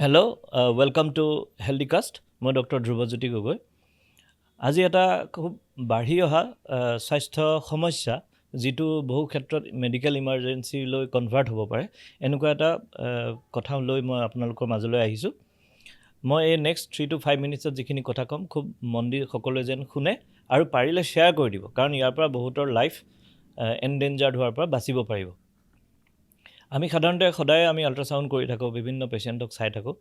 Hello' welcome to হেল্ডিকাষ্ট। মই doctor Dhruvajyoti Gogoi. আজি এটা খুব বাঢ়ি অহা স্বাস্থ্য সমস্যা, যিটো বহু ক্ষেত্ৰত মেডিকেল ইমাৰ্জেঞ্চিলৈ কনভাৰ্ট হ'ব পাৰে, এনেকুৱা এটা কথা লৈ মই আপোনালোকৰ মাজলৈ আহিছোঁ। মই এই নেক্সট 3 to 5 মিনিটছত যিখিনি কথা ক'ম, খুব মন দি সকলোৱে যেন শুনে আৰু পাৰিলে শ্বেয়াৰ কৰি দিব, কাৰণ ইয়াৰ পৰা বহুতৰ লাইফ এনডেঞ্জাৰ্ড হোৱাৰ পৰা বাচিব পাৰিব। আমি সাধাৰণতে সদায় আমি আল্ট্ৰাচাউণ্ড কৰি থাকোঁ, বিভিন্ন পেচেণ্টক চাই থাকোঁ,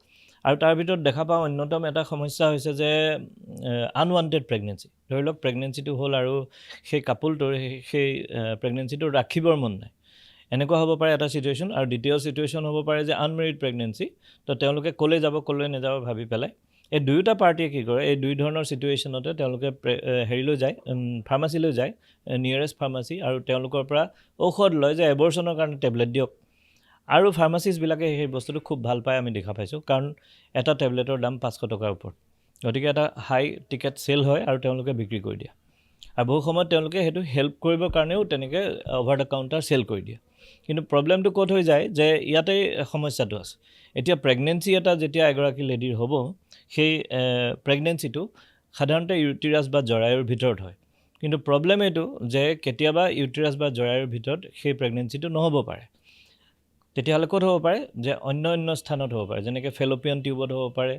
আৰু তাৰ ভিতৰত দেখা পাওঁ অন্যতম এটা সমস্যা হৈছে যে আনৱান্টেড প্ৰেগনেঞ্চি। ধৰি লওক প্ৰেগনেঞ্চিটো হ'ল আৰু সেই কাপোলটোৰ সেই প্ৰেগনেঞ্চিটো ৰাখিবৰ মন নাই, এনেকুৱা হ'ব পাৰে এটা ছিটুৱেশ্যন। আৰু দ্বিতীয় ছিটুৱেশ্যন হ'ব পাৰে যে আনমেৰিড প্ৰেগনেঞ্চি, তো তেওঁলোকে ক'লৈ যাব ক'লৈ নাযাব ভাবি পেলাই এই দুয়োটা পাৰ্টিয়ে কি কৰে, এই দুই ধৰণৰ ছিটুৱেশ্যনতে তেওঁলোকে হেৰিলৈ যায়, ফাৰ্মাচীলৈ যায়, নিয়েৰেষ্ট ফাৰ্মাচী, আৰু তেওঁলোকৰ পৰা ঔষধ লয় যে এবৰ্চনৰ কাৰণে টেবলেট দিয়ক। আৰু ফাৰ্মাচিষ্টবিলাকে সেই বস্তুটো খুব ভাল পায়, আমি দেখা পাইছোঁ, কাৰণ এটা টেবলেটৰ দাম 500 টকাৰ ওপৰত। গতিকে এটা হাই টিকেট চেল হয় আৰু তেওঁলোকে বিক্ৰী কৰি দিয়ে। আৰু বহু সময়ত তেওঁলোকে সেইটো হেল্প কৰিবৰ কাৰণেও তেনেকৈ অভাৰ দ্য কাউণ্টাৰ চেল কৰি দিয়ে। কিন্তু প্ৰব্লেমটো ক'ত হৈ যায় যে ইয়াতেই সমস্যাটো আছে। এতিয়া প্ৰেগনেঞ্চি এটা যেতিয়া এগৰাকী লেডিৰ হ'ব, সেই প্ৰেগনেঞ্চিটো সাধাৰণতে ইউটিৰাছ বা জৰায়ুৰ ভিতৰত হয়। কিন্তু প্ৰব্লেম এইটো যে কেতিয়াবা ইউটিৰাছ বা জৰায়ুৰ ভিতৰত সেই প্ৰেগনেঞ্চিটো নহ'ব পাৰে। তেতিয়াহ'লে ক'ত হ'ব পাৰে, যে অন্য স্থানত হ'ব পাৰে, যেনেকৈ ফেলোপিয়ান টিউবত হ'ব পাৰে,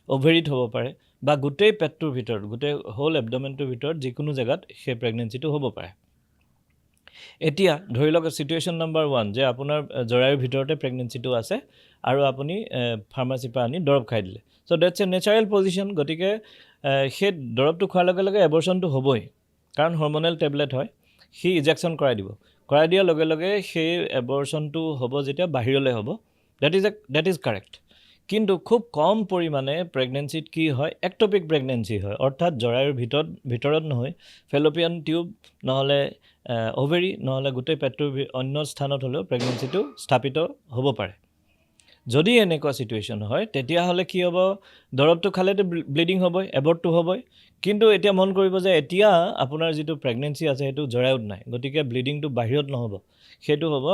অভেৰিত হ'ব পাৰে, বা গোটেই পেটটোৰ ভিতৰত, গোটেই হোল এবডমেনটোৰ ভিতৰত যিকোনো জেগাত সেই প্ৰেগনেঞ্চিটো হ'ব পাৰে। এতিয়া ধৰি লওক ছিটুৱেশ্যন নম্বৰ 1, যে আপোনাৰ জৰায়ুৰ ভিতৰতে প্ৰেগনেঞ্চিটো আছে আৰু আপুনি ফাৰ্মাচীৰ পৰা আনি দৰৱ খাই দিলে। চ' ডেটছ এ নেচাৰেল পজিশ্যন। গতিকে সেই দৰৱটো খোৱাৰ লগে লগে এবৰ্চনটো হ'বই, কাৰণ হৰমনেল টেবলেট হয়। সি ইনজেকশ্যন কৰাই দিব, কৰাই দিয়াৰ লগে লগে সেই এবৰ্চনটো হ'ব যেতিয়া বাহিৰলৈ হ'ব, ডেট ইজ কাৰেক্ট। কিন্তু খুব কম পৰিমাণে প্ৰেগনেঞ্চিত কি হয়, একটপিক প্ৰেগনেঞ্চি হয়, অৰ্থাৎ জৰায়ুৰ ভিতৰত নহয়, ফেলোপিয়ান টিউব নহ'লে অভেৰি নহ'লে গোটেই পেটটোৰ অন্য স্থানত হ'লেও প্ৰেগনেঞ্চিটো স্থাপিত হ'ব পাৰে। যদি এনেকুৱা ছিটুৱেশ্যন হয়, তেতিয়াহ'লে কি হ'ব, দৰৱটো খালেতো ব্লিডিং হ'বই, এবৰ্টটো হ'বই। কিন্তু এতিয়া মন কৰিব যে এতিয়া আপোনাৰ যিটো প্ৰেগনেঞ্চি আছে সেইটো জৰায়ুত নাই, গতিকে ব্লিডিংটো বাহিৰত নহ'ব, সেইটো হ'ব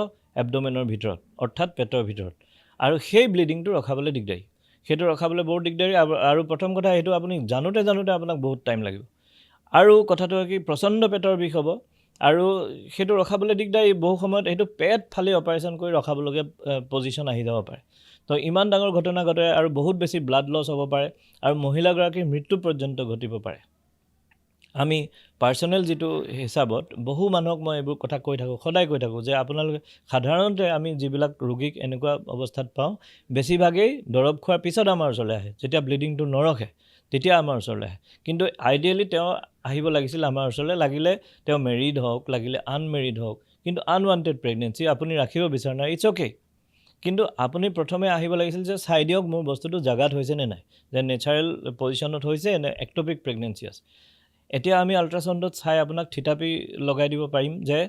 এবডমেনৰ ভিতৰত, অৰ্থাৎ পেটৰ ভিতৰত। আৰু সেই ব্লিডিংটো ৰখাবলৈ দিগদাৰী, সেইটো ৰখাবলৈ বহুত দিগদাৰী। আৰু প্ৰথম কথা, সেইটো আপুনি জানোতে আপোনাক বহুত টাইম লাগিব। আৰু কথাটো কি, প্ৰচণ্ড পেটৰ বিষ হ'ব, আৰু সেইটো ৰখাবলৈ দিগদাৰী। বহু সময়ত সেইটো পেট ফালি অপাৰেশ্যন কৰি ৰখাবলগীয়া পজিশ্যন আহি যাব পাৰে। তো ইমান ডাঙৰ ঘটনা ঘটে, আৰু বহুত বেছি ব্লাড লছ হ'ব পাৰে, আৰু মহিলাগৰাকীৰ মৃত্যু পৰ্যন্ত ঘটিব পাৰে। আমি পাৰ্চনেল যিটো হিচাপত বহু মানুহক মই এইবোৰ কথা কৈ থাকোঁ, সদায় কৈ থাকোঁ, যে আপোনালোকে সাধাৰণতে আমি যিবিলাক ৰোগীক এনেকুৱা অৱস্থাত পাওঁ, বেছিভাগেই দৰৱ খোৱাৰ পিছত আমাৰ ওচৰলৈ আহে, যেতিয়া ব্লিডিংটো নৰখে তেতিয়া আমাৰ ওচৰলৈ আহে। কিন্তু আইডিয়েলি তেওঁ আহিব লাগিছিল আমাৰ ওচৰলৈ, লাগিলে তেওঁ মেৰিড হওক, লাগিলে আনমেৰিড হওক, কিন্তু আনৱান্টেড প্ৰেগনেঞ্চি আপুনি ৰাখিব বিচাৰে নাই, ইটছ অ'কে। কিন্তু আপুনি প্ৰথমে আহিব লাগিছিল যে চাই দিয়ক মোৰ বস্তুটো জাগাত হৈছে নে নাই, যে নেচাৰেল পজিশ্যনত হৈছে নে একটপিক প্ৰেগনেঞ্চি আছে। এতিয়া আমি আল্ট্ৰাচাউণ্ডত চাই আপোনাক থিতাপি লগাই দিব পাৰিম, যে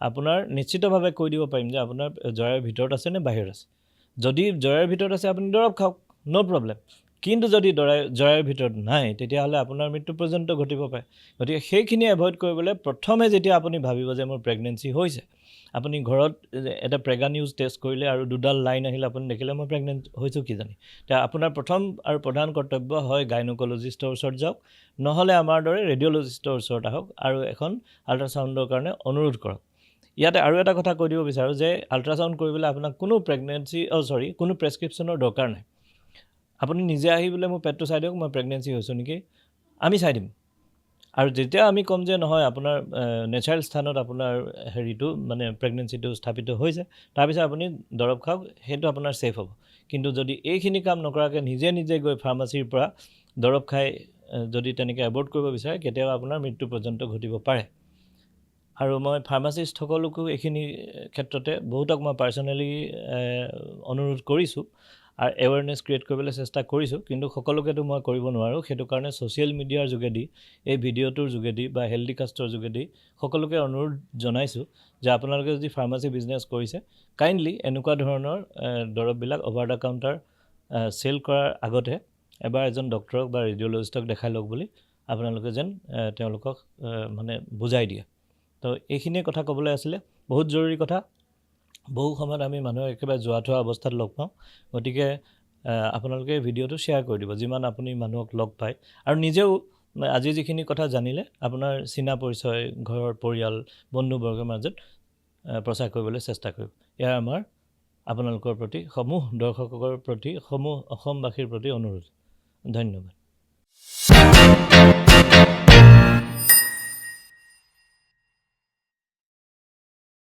আপোনাৰ নিশ্চিতভাৱে কৈ দিব পাৰিম যে আপোনাৰ জৰায়ুৰ ভিতৰত আছে নে বাহিৰত আছে। যদি জৰায়ুৰ ভিতৰত আছে আপুনি দৰৱ খাওক, ন' প্ৰব্লেম। কিন্তু যদি জৰায়ুৰ ভিতৰত নাই, তেতিয়াহ'লে আপোনাৰ মৃত্যু পৰ্যন্ত ঘটিব পাৰে। গতিকে সেইখিনি এভইড কৰিবলৈ প্ৰথমে যেতিয়া আপুনি ভাবিব যে মোৰ প্ৰেগনেঞ্চি হৈছে, আপুনি ঘৰত এটা প্ৰেগা নিউজ টেষ্ট কৰিলে আৰু দুডাল লাইন আহিলে, আপুনি দেখিলে মই প্ৰেগনেণ্ট হৈছোঁ কিজানি, এতিয়া আপোনাৰ প্ৰথম আৰু প্ৰধান কৰ্তব্য হয় গাইনকলজিষ্টৰ ওচৰত যাওক, নহ'লে আমাৰ দৰে ৰেডিঅ'লজিষ্টৰ ওচৰত আহক আৰু এখন আল্ট্ৰাচাউণ্ডৰ কাৰণে অনুৰোধ কৰক। ইয়াতে আৰু এটা কথা কৈ দিব বিচাৰোঁ, যে আল্ট্ৰাচাউণ্ড কৰিবলৈ আপোনাক কোনো কোনো প্ৰেছক্ৰিপশ্যনৰ দৰকাৰ নাই। আপুনি নিজে আহি বোলে মোৰ পেটটো চাই দিয়ক, মই প্ৰেগনেঞ্চি হৈছোঁ নেকি, আমি চাই দিম। আৰু যেতিয়া আমি ক'ম যে নহয়, আপোনাৰ নেচাৰেল স্থানত আপোনাৰ হেৰিটো মানে প্ৰেগনেঞ্চিটো স্থাপিত হৈছে, তাৰপিছত আপুনি দৰৱ খাওক, সেইটো আপোনাৰ ছেফ হ'ব। কিন্তু যদি এইখিনি কাম নকৰাকৈ নিজে গৈ ফাৰ্মাচীৰ পৰা দৰৱ খাই যদি তেনেকৈ এবৰ্ট কৰিব বিচাৰে, কেতিয়াবা আপোনাৰ মৃত্যু পৰ্যন্ত ঘটিব পাৰে। আৰু মই ফাৰ্মাচিষ্টসকলকো এইখিনি ক্ষেত্ৰতে বহুতক মই পাৰ্চনেলি অনুৰোধ কৰিছোঁ আৰু এৱাৰনেছ ক্ৰিয়েট কৰিবলৈ চেষ্টা কৰিছোঁ, কিন্তু সকলোকেতো মই কৰিব নোৱাৰোঁ। সেইটো কাৰণে ছ'চিয়েল মিডিয়াৰ যোগেদি, এই ভিডিঅ'টোৰ যোগেদি বা হেল্ডিকাষ্টৰ যোগেদি সকলোকে অনুৰোধ জনাইছোঁ যে আপোনালোকে যদি ফাৰ্মাচী বিজনেছ কৰিছে, কাইণ্ডলি এনেকুৱা ধৰণৰ দৰৱবিলাক অভাৰ দ্য কাউণ্টাৰ চেল কৰাৰ আগতে এবাৰ এজন ডক্টৰক বা ৰেডিঅ'লজিষ্টক দেখাই লওক বুলি আপোনালোকে যেন তেওঁলোকক মানে বুজাই দিয়ে। তো এইখিনিয়ে কথা ক'বলৈ আছিলে, বহুত জৰুৰী কথা। বহু সময়ত আমি মানুহক একেবাৰে যোৱা থোৱা অৱস্থাত লগ পাওঁ, গতিকে আপোনালোকে ভিডিঅ'টো শ্বেয়াৰ কৰি দিব যিমান আপুনি মানুহক লগ পায় আৰু নিজেও আজি যিখিনি কথা জানিলে আপোনাৰ চিনা পৰিচয় ঘৰৰ পৰিয়াল বন্ধুবৰ্গৰ মাজত প্ৰচাৰ কৰিবলৈ চেষ্টা কৰিব এয়া আমাৰ আপোনালোকৰ প্ৰতি সমূহ দৰ্শকৰ প্ৰতি সমূহ অসমবাসীৰ প্ৰতি অনুৰোধ ধন্যবাদ